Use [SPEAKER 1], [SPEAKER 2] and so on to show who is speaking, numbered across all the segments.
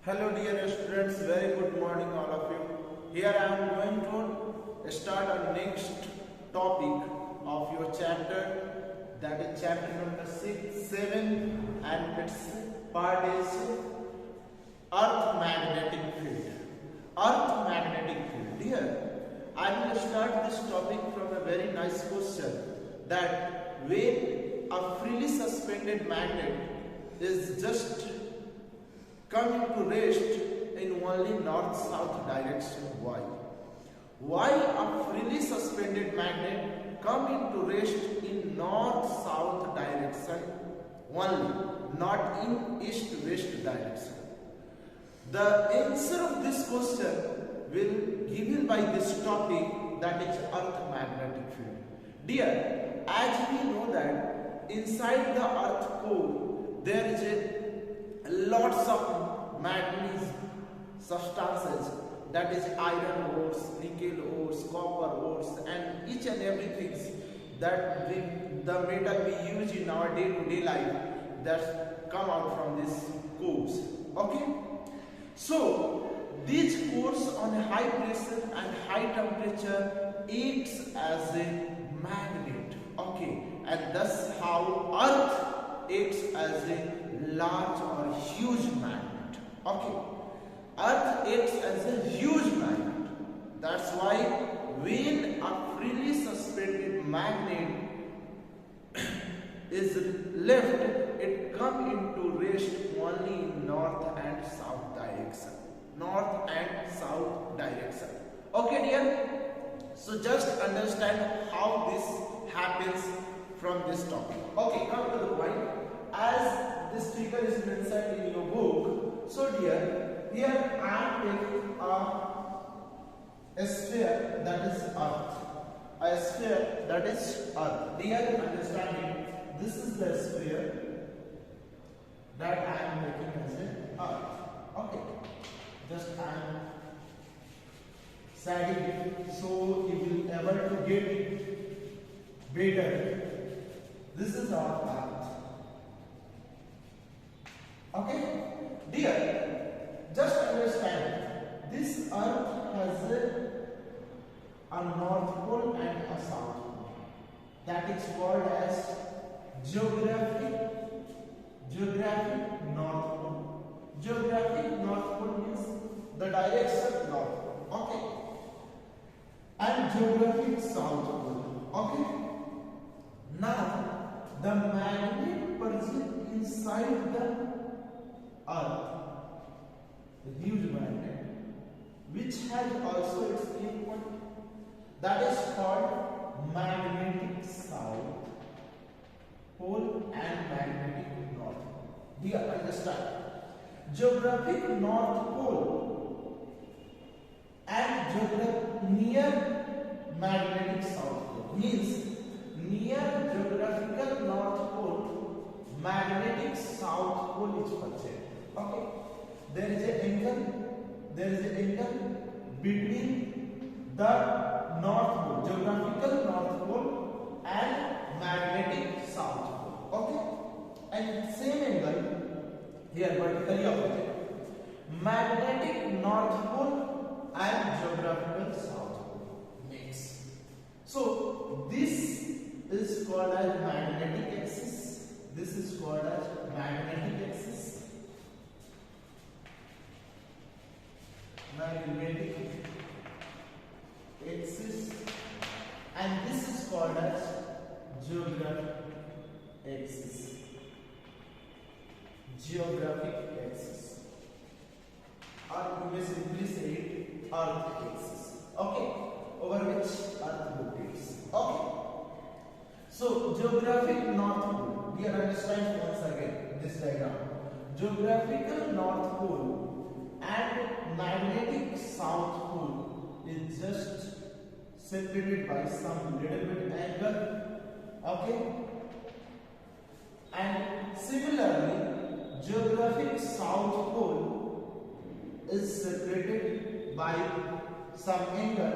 [SPEAKER 1] Hello dear students, very good morning all of you. Here I am going to start our next topic of your chapter, that is chapter number 6, 7, and its part is Earth magnetic field. Earth magnetic field. Here I will start this topic from a very nice question, that when a freely suspended magnet is just coming to rest in only north-south direction. Why? Why a freely suspended magnet come into rest in north-south direction only, not in east-west direction? The answer of this question will given by this topic, that is Earth magnetic field. Dear, as we know that inside the Earth core there is lots of manganese substances, that is iron ores, nickel ores, copper ores, and each and everything that the metal we use in our day-to-day life that come out from these cores. Okay, so these cores on a high pressure and high temperature acts as a magnet. Okay, and thus how Earth acts as a large or huge magnet. Okay, Earth acts as a huge magnet. That's why when a freely suspended magnet is left, it come into rest only in north and south direction. North and south direction. Okay, dear. So just understand how this happens from this topic. Okay, come to the point. As this figure is mentioned in your book, so dear, here I am taking a sphere that is Earth. A sphere that is Earth. Dear, understand it. This is the sphere that I am making as an Earth. Okay. Just I am setting it so you will able to get it better. This is our Earth. Okay, dear, just understand this Earth has a north pole and a south pole. That is called as geographic north pole. Geographic north pole means the direction north. Okay, and geographic south pole. Okay, now the magnet present inside the Earth, the huge magnet, which has also its main point, that is called magnetic south pole and magnetic north pole. Do you understand? Geographic north pole and near magnetic south pole means near geographical north pole, magnetic south pole is present. Okay, there is an angle between the north pole, geographical north pole, and magnetic south pole. Okay, and same angle here vertically opposite, magnetic north pole and geographical south pole makes. So this is called as magnetic axis. This is called as magnetic axis. Magnetic axis, and this is called as geographic axis. Geographic axis, or you may simply say it Earth axis. Okay, over which Earth rotates. Okay, so geographic north pole. We understand once again this diagram. Geographical north pole and magnetic south pole is just separated by some little bit angle. Okay, and similarly geographic south pole is separated by some angle,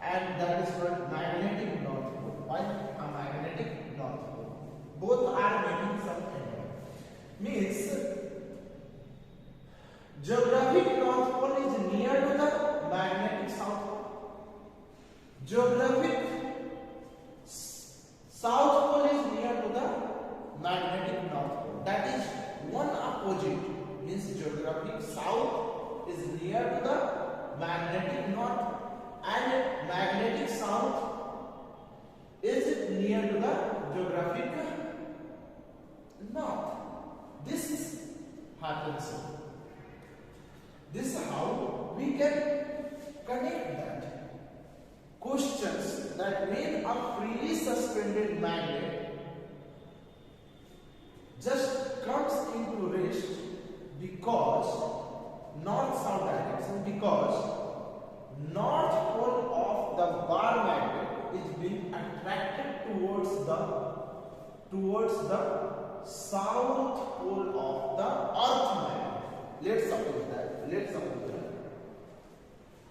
[SPEAKER 1] and that is called magnetic north pole. Why? A magnetic north pole. Both are making some angle. Means Geographic north pole is near to the magnetic south pole. Geographic south pole is near to the magnetic north pole. That is one opposite, means geographic south is near to the magnetic north and magnetic south is near to the geographic north. This happens. This is how we can connect that. Questions that when a freely suspended magnet just comes into rest because north-south direction, because north pole of the bar magnet is being attracted towards the south pole of the earth magnet. Let's suppose that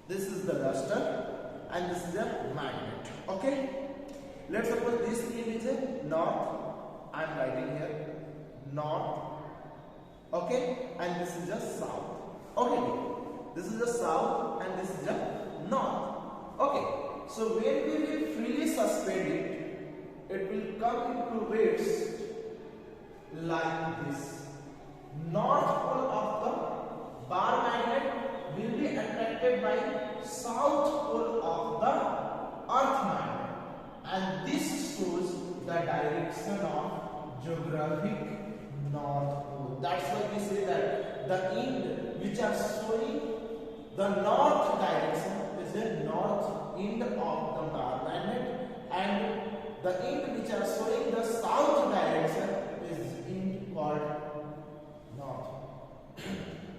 [SPEAKER 1] this is the luster and this is the magnet. Okay, let's suppose this pin is a north. I am writing here north. Okay, and this is the south. Okay, this is the south and this is the north. Okay, so when we will freely suspend it, it will come into rest like this. North pole of the bar magnet will be attracted by south pole of the earth magnet, and this shows the direction of geographic north pole. That's why we say that the end which are showing the north direction is the north end of the bar magnet, and the end which are showing the south direction is end called north.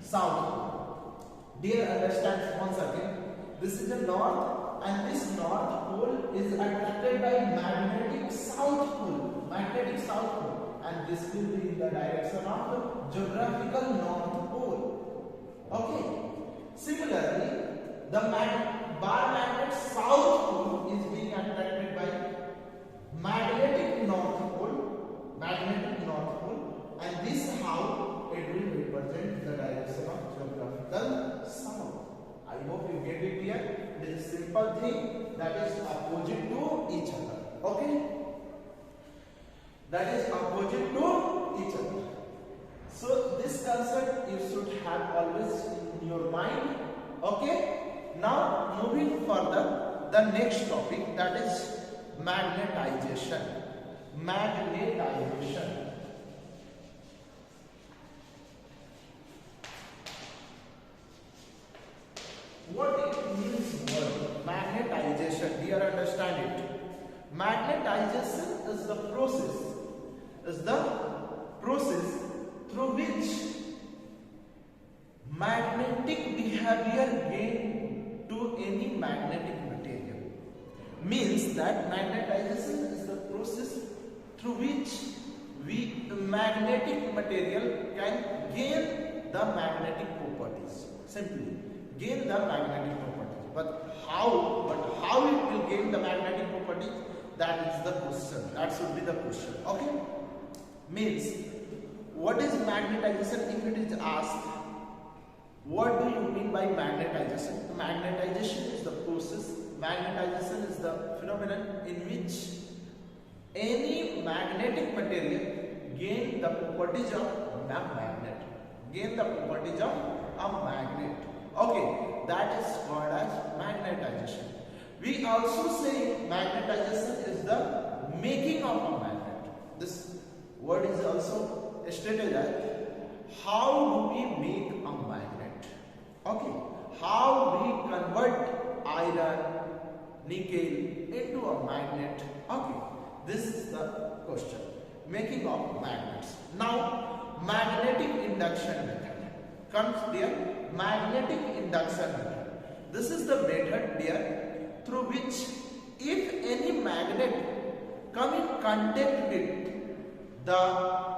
[SPEAKER 1] South pole. Dear, understand once again. This is the north, and this north pole is attracted by magnetic south pole. Magnetic south pole. And this will be in the direction of the geographical north pole. Okay. Similarly, the bar magnet south pole is being attracted by magnetic north pole. Magnetic north pole, and this is how it will represent the direction of geographical south. I hope you get it here. It is a simple thing that is opposite to each other. Okay. That is opposite to each other. So this concept you should have always in your mind. Okay. Now moving further, the next topic, that is magnetization. Magnetization. What it means word magnetization? Dear, understand it. Magnetization is the process through which magnetic behavior gain to any magnetic material. Means that magnetization is the process through which magnetic material can gain the magnetic properties. Simply gain the magnetic properties. But how it will gain the magnetic properties? That is the question. That should be the question. Okay. Means, what is magnetization? If it is asked, what do you mean by magnetization? Magnetization is the process. Magnetization is the phenomenon in which any magnetic material gain the properties of a magnet. Gain the properties of a magnet. Okay, that is called as magnetization. We also say magnetization is the making of a magnet. This word is also stated as how do we make a magnet? Okay, how we convert iron, nickel into a magnet. Okay, this is the question. Making of magnets. Now, magnetic induction method comes there. Magnetic induction method. This is the method there through which if any magnet come in contact with the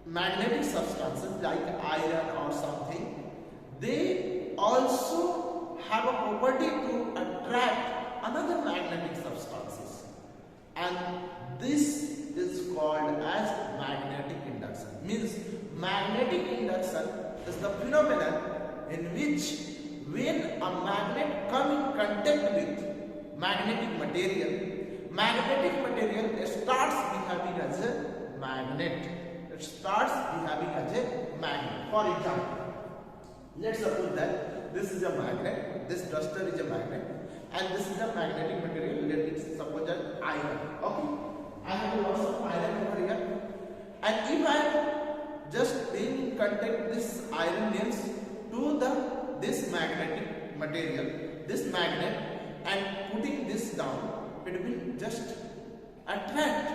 [SPEAKER 1] magnetic substances like iron or something, they also have a property to attract another magnetic substances, and this is called as magnetic induction. Means magnetic induction is the phenomenon in which when a magnet come in contact with magnetic material starts behaving as a magnet. It starts behaving as a magnet. For example, let's suppose that this is a magnet, this duster is a magnet, and this is a magnetic material. Let it suppose as iron. Okay, I have lots of iron over here, and if I am just being in contact this iron nails to this magnetic material, this magnet, and putting this down, it will just attract.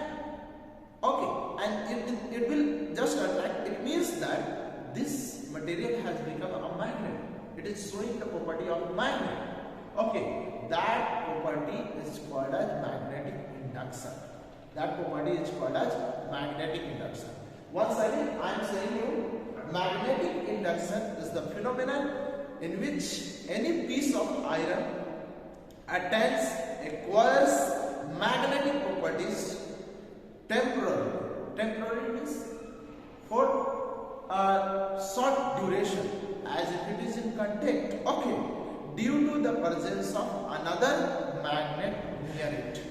[SPEAKER 1] Okay, and it will just attract. It means that this material has become a magnet. It is showing the property of magnet. Okay, that property is called as magnetic induction. That property is called as magnetic induction. Once again, I am saying you, magnetic induction is the phenomenon in which any piece of iron acquires magnetic properties temporarily. Temporary means for a short duration, as if it is in contact. Okay, due to the presence of another magnet near it.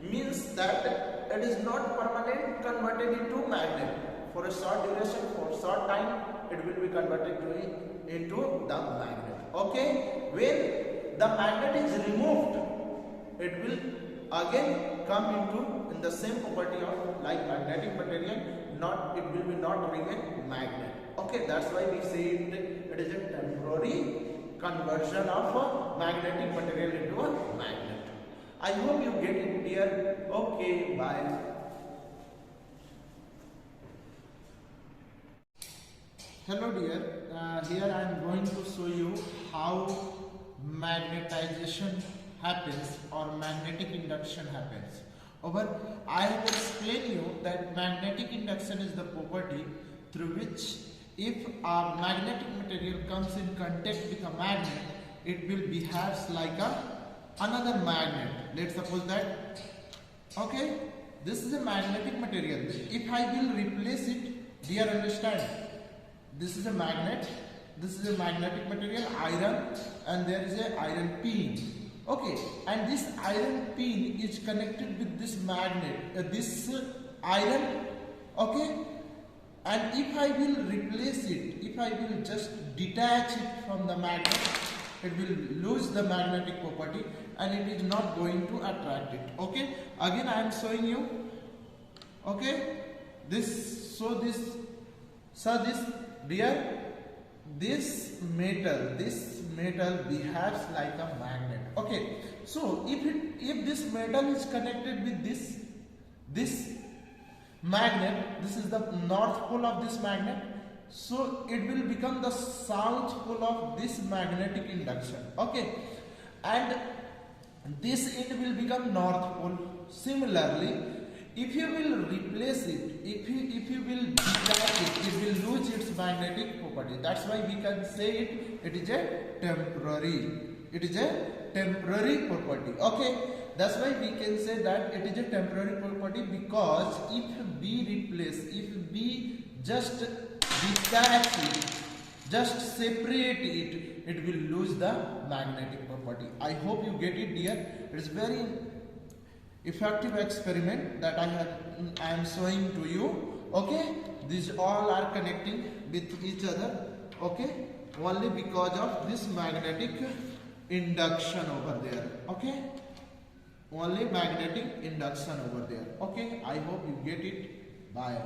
[SPEAKER 1] Means that it is not permanent converted into magnet. For a short duration, for short time, it will be converted into the magnet. Okay, when the magnet is removed, it will again come into the same property of like magnetic material. It will be not remain magnet. Okay, that's why we say it is a temporary conversion of a magnetic material into a magnet. I hope you get it clear. Okay, bye. Hello dear, here I am going to show you how magnetization happens or magnetic induction happens. I have explained you that magnetic induction is the property through which if a magnetic material comes in contact with a magnet, it will behave like another magnet. Let's suppose that, okay, this is a magnetic material. If I will replace it, do you understand? This is a magnet, this is a magnetic material, iron, and there is a iron pin. Okay, and this iron pin is connected with this magnet, this iron. Okay, and if I will replace it, if I will just detach it from the magnet, it will lose the magnetic property and it is not going to attract it. Okay, again I am showing you. Okay, this metal behaves like a magnet. Okay, so if this metal is connected with this magnet, this is the north pole of this magnet, so it will become the south pole of this magnetic induction. Okay, and this end will become north pole. Similarly, if you will replace it, if you will detach it, it will lose its magnetic property. That's why we can say it is a temporary. It is a temporary property. Okay, that's why we can say that it is a temporary property, because if we replace, if we just detach it, just separate it, it will lose the magnetic property. I hope you get it, dear. It is very effective experiment that I am showing to you. Okay, these all are connecting with each other. Okay, only because of this magnetic induction over there. Okay, only magnetic induction over there. Okay, I hope you get it. Bye.